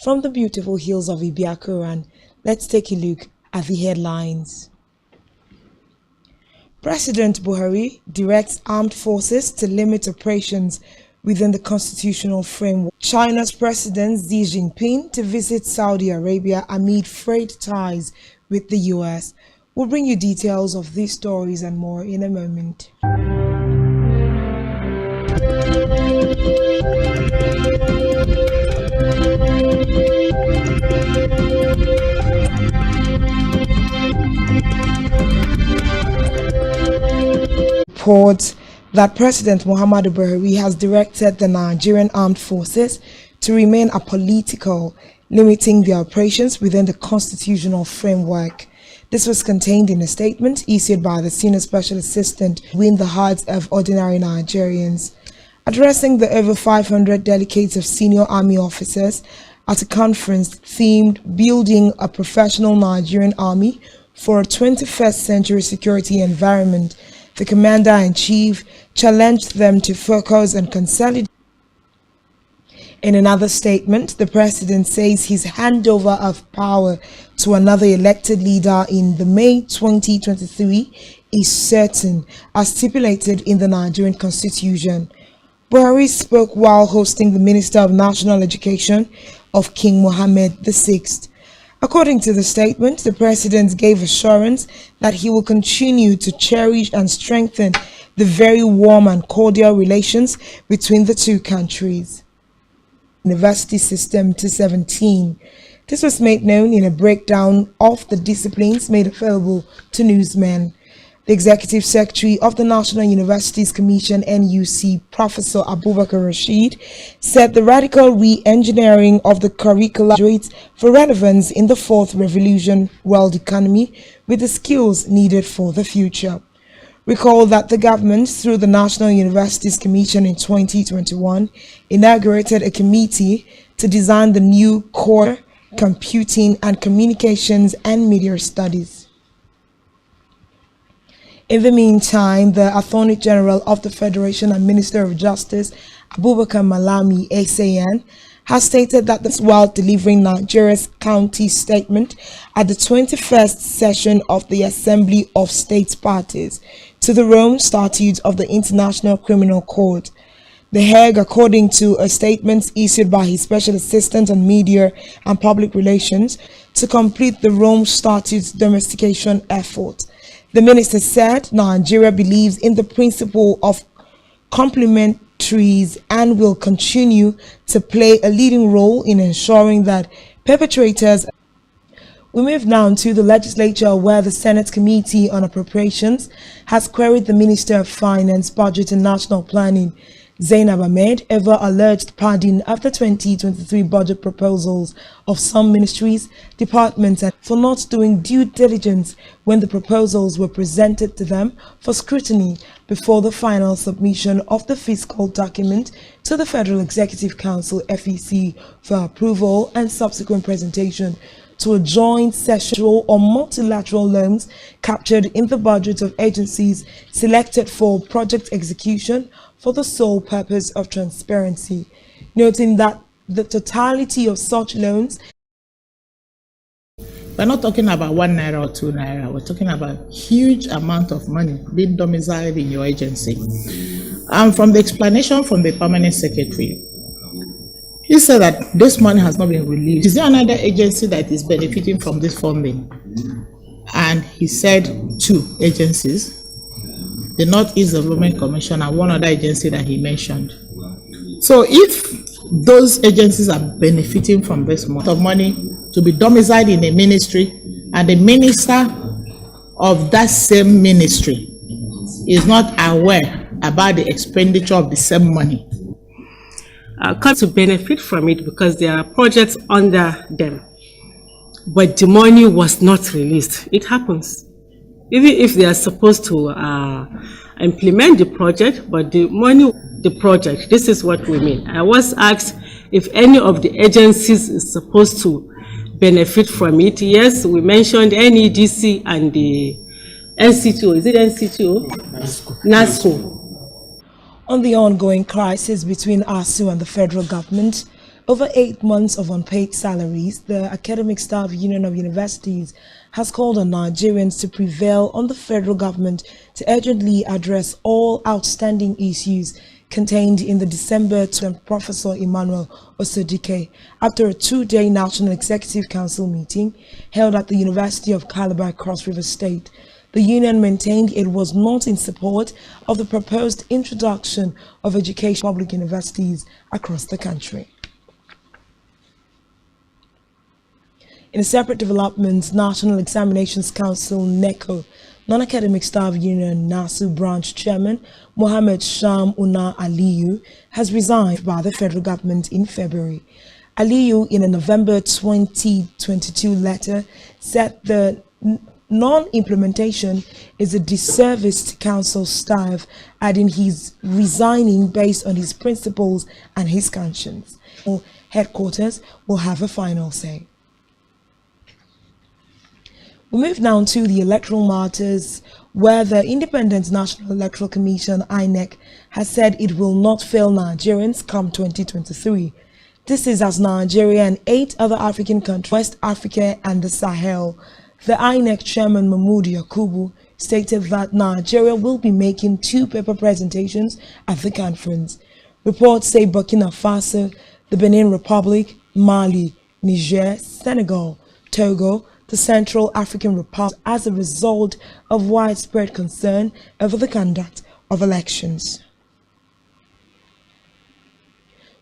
From the beautiful hills of Ibiakuran, let's take a look at the headlines. President Buhari directs armed forces to limit operations within the constitutional framework. China's President Xi Jinping to visit Saudi Arabia amid frayed ties with the US. We'll bring you details of these stories and more in a moment. Reports that President Muhammadu Buhari has directed the Nigerian armed forces to remain apolitical, limiting their operations within the constitutional framework. This was contained in a statement issued by the Senior Special Assistant to win the hearts of ordinary Nigerians. Addressing the over 500 delegates of senior army officers at a conference themed Building a Professional Nigerian Army for a 21st Century Security Environment, the Commander-in-Chief challenged them to focus on consolidation. In another statement, the President says his handover of power to another elected leader in the May 2023 is certain, as stipulated in the Nigerian Constitution. Buhari spoke while hosting the Minister of National Education of King Mohammed VI. According to the statement, the President gave assurance that he will continue to cherish and strengthen the very warm and cordial relations between the two countries. University System 217. This was made known in a breakdown of the disciplines made available to newsmen. The Executive Secretary of the National Universities Commission (NUC), Professor Abubakar Rashid, said the radical re-engineering of the curricula graduates for relevance in the fourth revolution world economy with the skills needed for the future. Recall that the government, through the National Universities Commission in 2021, inaugurated a committee to design the new core computing and communications and media studies. In the meantime, the Attorney General of the Federation and Minister of Justice, Abubakar Malami, SAN, has stated that this while delivering Nigeria's county statement at the 21st session of the Assembly of States Parties to the Rome Statute of the International Criminal Court. The Hague, according to a statement issued by his Special Assistant on Media and Public Relations, to complete the Rome Statute's domestication effort. The minister said Nigeria believes in the principle of complementaries and will continue to play a leading role in ensuring that perpetrators. We move now to the legislature, where the Senate Committee on Appropriations has queried the Minister of Finance, Budget and National Planning, Zainab Ahmed, over alleged padding of the 2023 budget proposals of some ministries, departments, and for not doing due diligence when the proposals were presented to them for scrutiny before the final submission of the fiscal document to the Federal Executive Council (FEC) for approval and subsequent presentation to a joint session or multilateral loans captured in the budget of agencies selected for project execution for the sole purpose of transparency, noting that the totality of such loans. We're not talking about 1 naira or 2 naira. We're talking about huge amount of money being domiciled in your agency. From the explanation from the permanent secretary, he said that this money has not been released. Is there another agency that is benefiting from this funding? And he said 2 agencies, the Northeast Development Commission and one other agency that he mentioned. So if those agencies are benefiting from this amount of money to be domiciled in a ministry, and the minister of that same ministry is not aware about the expenditure of the same money, come to benefit from it because there are projects under them, but the money was not released. It happens. Even if they are supposed to implement the project, but the money, the project, this is what we mean. I was asked if any of the agencies is supposed to benefit from it. Yes, we mentioned NEDC and the NCTO. Is it NCTO? NASCO. On the ongoing crisis between ASU and the federal government, over 8 months of unpaid salaries, the Academic Staff Union of Universities has called on Nigerians to prevail on the federal government to urgently address all outstanding issues contained in the December 20 Professor Emmanuel Osodike after a 2-day National Executive Council meeting held at the University of Calabar, Cross River State. The union maintained it was not in support of the proposed introduction of education in public universities across the country. In a separate development, National Examinations Council (NECO) Non-Academic Staff Union NASU Branch Chairman Mohammed Sham Una Aliyu has resigned by the federal government in February. Aliyu, in a November 2022 letter, said the non-implementation is a disservice to council staff, adding he's resigning based on his principles and his conscience. Headquarters will have a final say. We move now to the electoral matters, where the Independent National Electoral Commission (INEC) has said it will not fail Nigerians come 2023. This is as Nigeria and 8 other African countries, West Africa and the Sahel. The INEC chairman Mahmoud Yakubu stated that Nigeria will be making 2 paper presentations at the conference. Reports say Burkina Faso, the Benin Republic, Mali, Niger, Senegal, Togo, the Central African Republic, as a result of widespread concern over the conduct of elections.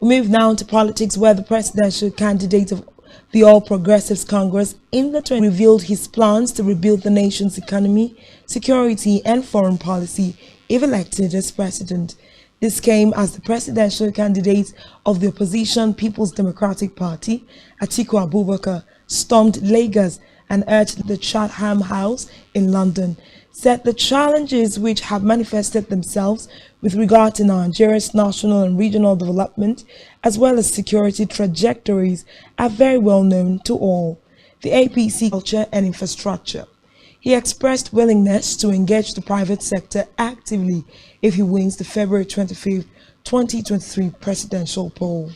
We move now to politics, where the presidential candidate of the All Progressives Congress in the 20 revealed his plans to rebuild the nation's economy, security, and foreign policy if elected as president. This came as the presidential candidate of the opposition People's Democratic Party, Atiku Abubakar, stormed Lagos and urged the Chatham House in London, said the challenges which have manifested themselves with regard to Nigeria's national and regional development, as well as security trajectories, are very well known to all. The APC culture and infrastructure. He expressed willingness to engage the private sector actively if he wins the February 25, 2023 presidential poll.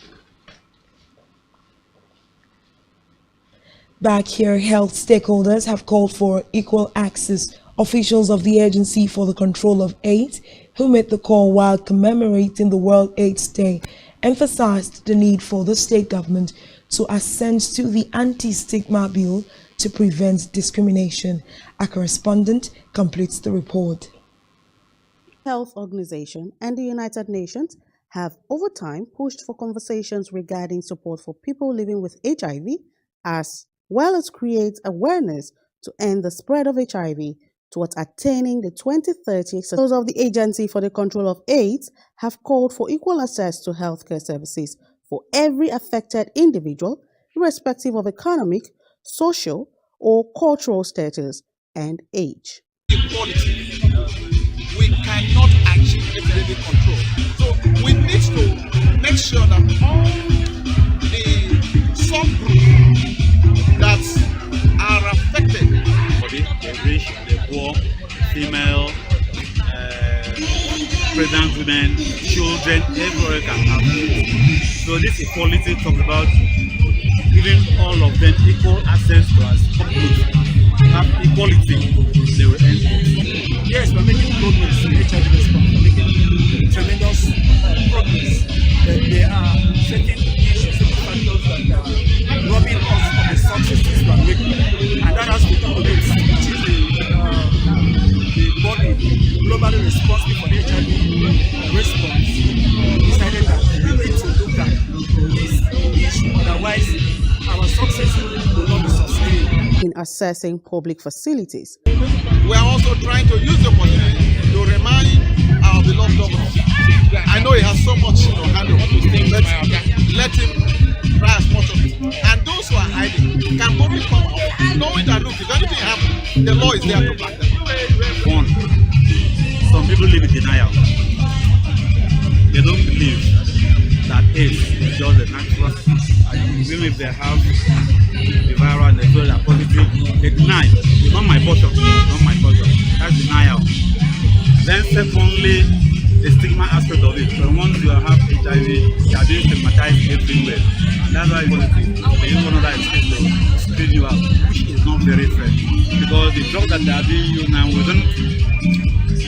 Back here, health stakeholders have called for equal access. Officials of the Agency for the Control of AIDS, who made the call while commemorating the World AIDS Day, emphasized the need for the state government to assent to the anti-stigma bill to prevent discrimination. A correspondent completes the report. Health Organization and the United Nations have over time pushed for conversations regarding support for people living with HIV, as well as create awareness to end the spread of HIV towards attaining the 2030. Those of the Agency for the Control of AIDS have called for equal access to healthcare services for every affected individual, irrespective of economic, social, or cultural status and age. Equality. We cannot achieve epidemic control. So we need to make sure that all the subgroups that are affected, the rich, the poor, female, pregnant women, children, everyone can have it. So this equality talks about giving all of them equal access to us. Have equality, they will end it. Yes, we're making progress in HIV response. We're making tremendous progress. But there are certain issues, certain factors that are robbing us of the successes we are making. And that has to do with it, which is the body globally responsible for the HIV response decided that we need to look at this issue. Otherwise, our success will not be sustained. In assessing public facilities, we are also trying to use the opportunity to remind our beloved governor. I know he has so much to handle, but let him try as much of it. And those who are hiding can boldly come out, knowing that, look, if anything happens, the law is there to back them. One, some people do live in denial. They don't believe that AIDS is just a natural, even if they have the viral and they feel they're positive, they deny. It's not my portion, not my portion. That's denial. Then secondly, the stigma aspect of it. So once you have HIV, you are being stigmatized everywhere. And that's why it's positive. They use one of that excuse to screen you out, which is not very fair. Because the drug that they are being used now within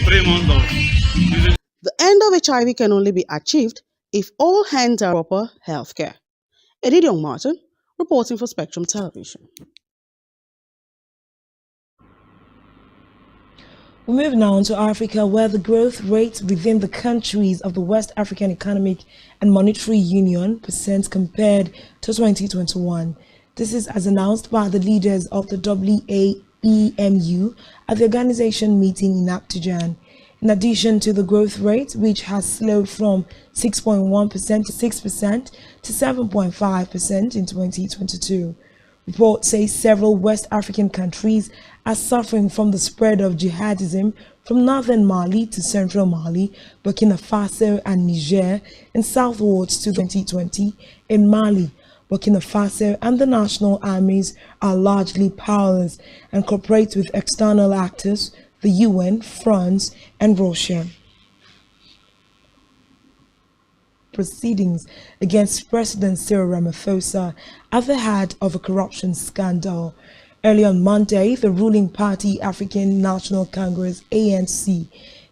3 months of using. The end of HIV can only be achieved if all hands are proper healthcare. Edidion Martin, reporting for Spectrum Television. We move now to Africa, where the growth rate within the countries of the West African Economic and Monetary Union % compared to 2021. This is as announced by the leaders of the WAEMU at the organization meeting in Abidjan. In addition to the growth rate, which has slowed from 6.1% to 6% to 7.5% in 2022. Reports say several West African countries are suffering from the spread of jihadism from northern Mali to central Mali, Burkina Faso and Niger, and southwards to 2020 in Mali. Burkina Faso and the national armies are largely powerless and cooperate with external actors, the UN, France, and Russia. Proceedings against President Cyril Ramaphosa at the head of a corruption scandal. Early on Monday, the ruling party African National Congress ANC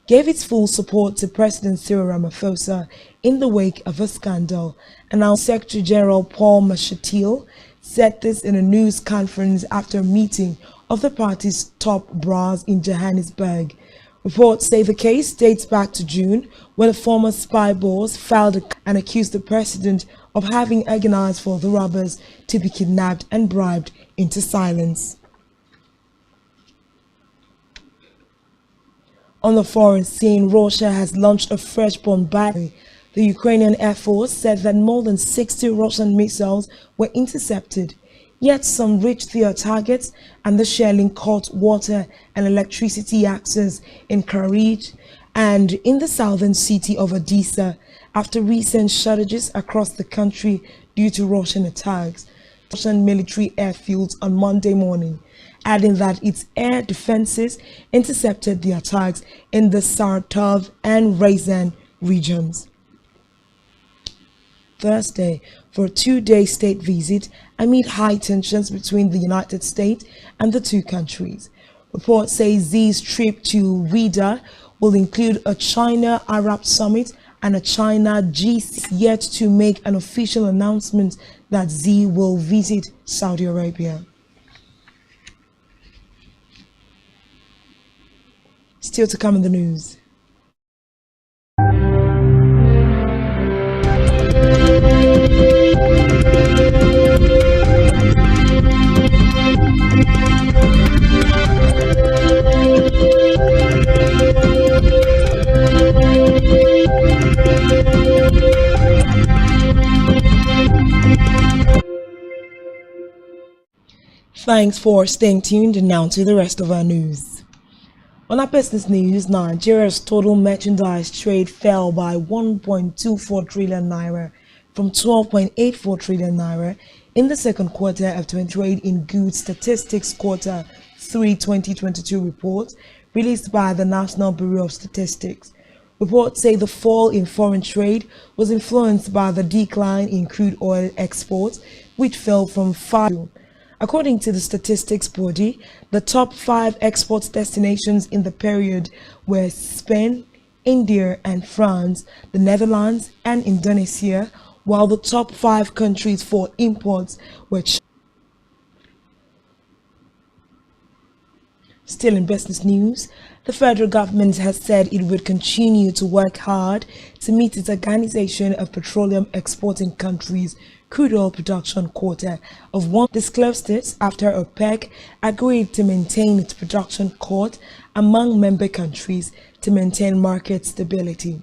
gave its full support to President Cyril Ramaphosa in the wake of a scandal. Announced Secretary General Paul Mashatile said this in a news conference after a meeting of the party's top brass in Johannesburg. Reports say the case dates back to June, when a former spy boss filed and accused the president of having organized for the robbers to be kidnapped and bribed into silence. On the foreign scene, Russia has launched a fresh bombardment. The Ukrainian Air Force said that more than 60 Russian missiles were intercepted. Yet some reached their targets, and the shelling caught water and electricity access in Kharkiv and in the southern city of Odessa after recent shortages across the country due to Russian attacks. Russian military airfields on Monday morning, adding that its air defenses intercepted the attacks in the Sartov and Ryazan regions. Thursday for a 2-day state visit amid high tensions between the United States and the two countries. Reports say Xi's trip to Riyadh will include a China-Arab summit and a China G6, yet to make an official announcement that Xi will visit Saudi Arabia. Still to come in the news. Thanks for staying tuned, and now to the rest of our news. On our business news, Nigeria's total merchandise trade fell by 1.24 trillion naira from 12.84 trillion naira in the second quarter of 2023 in Goods Statistics Quarter 3 2022 report released by the National Bureau of Statistics. Reports say the fall in foreign trade was influenced by the decline in crude oil exports, which fell from 5. According to the statistics body, the top 5 export destinations in the period were Spain, India and France, the Netherlands and Indonesia, while the top 5 countries for imports were China. Still in business news, the federal government has said it would continue to work hard to meet its Organization of Petroleum Exporting Countries crude oil production quota of 1. Disclosed it after OPEC agreed to maintain its production quota among member countries to maintain market stability.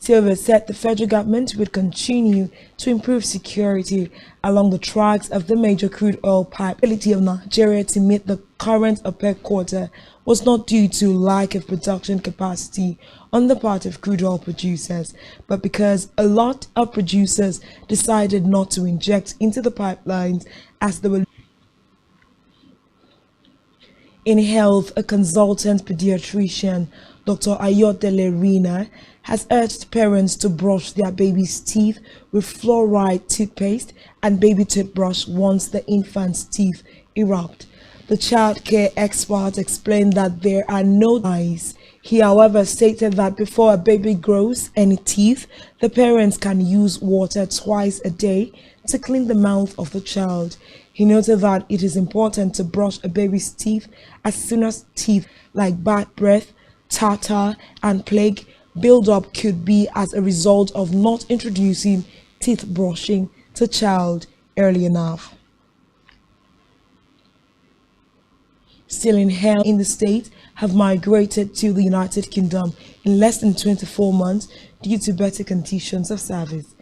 Silva said the federal government would continue to improve security along the tracks of the major crude oil pipeline of Nigeria to meet the current OPEC quota was not due to lack of production capacity on the part of crude oil producers, but because a lot of producers decided not to inject into the pipelines as they were. In health, a consultant pediatrician, Dr. Ayodele Rina, has urged parents to brush their baby's teeth with fluoride toothpaste and baby toothbrush once the infant's teeth erupt. The child care expert explained that there are no eyes. He, however, stated that before a baby grows any teeth, the parents can use water twice a day to clean the mouth of the child. He noted that it is important to brush a baby's teeth as soon as teeth like bad breath, tartar, and plaque buildup could be as a result of not introducing teeth brushing to child early enough. Still in hell in the state have migrated to the United Kingdom in less than 24 months due to better conditions of service.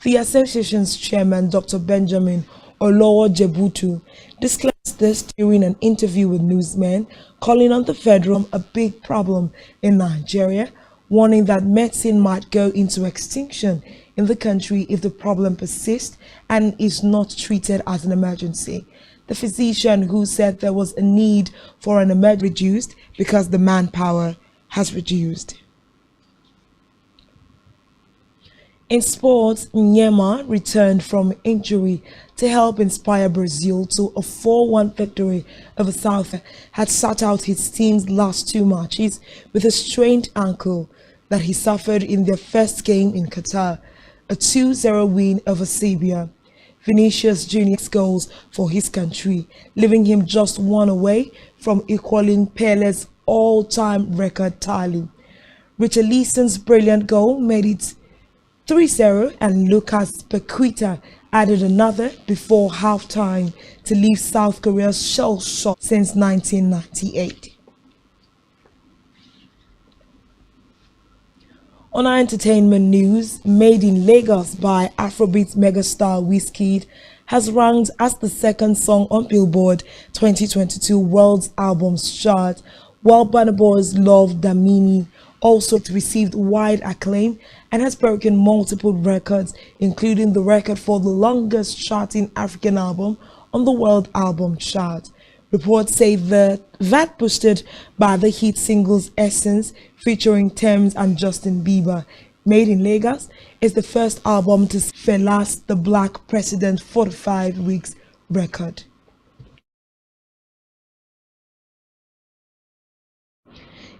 The association's chairman, Dr. Benjamin Olowo Jebutu, disclosed this during an interview with newsmen, calling on the federal a big problem in Nigeria, warning that medicine might go into extinction in the country if the problem persists and is not treated as an emergency. The physician, who said there was a need for an emergency, reduced because the manpower has reduced. In sports, Nyema returned from injury to help inspire Brazil to a 4-1 victory over South Africa. Had sat out his team's last 2 matches with a strained ankle that he suffered in their first game in Qatar, a 2-0 win over Serbia. Vinicius Jr.'s goals for his country, leaving him just 1 away from equaling Pele's all-time record tally. Richarlison's brilliant goal made it 3-0, and Lucas Paqueta added another before halftime to leave South Korea's shell-shocked since 1998. On our entertainment news, Made in Lagos by Afrobeat megastar Wizkid has ranked as the 2nd song on Billboard 2022 World's Albums chart, while Burna Boy's Love Damini also received wide acclaim and has broken multiple records, including the record for the longest charting African album on the World Album chart. Reports say that boosted by the hit singles Essence featuring Tems and Justin Bieber. Made in Lagos is the first album to surpass the Black President 45 weeks record.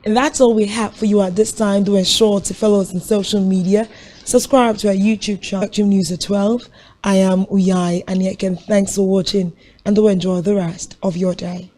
And that's all we have for you at this time. Do ensure to follow us on social media. Subscribe to our YouTube channel, Spectrum News at 12. I am Uyai, and yet again, thanks for watching and do enjoy the rest of your day.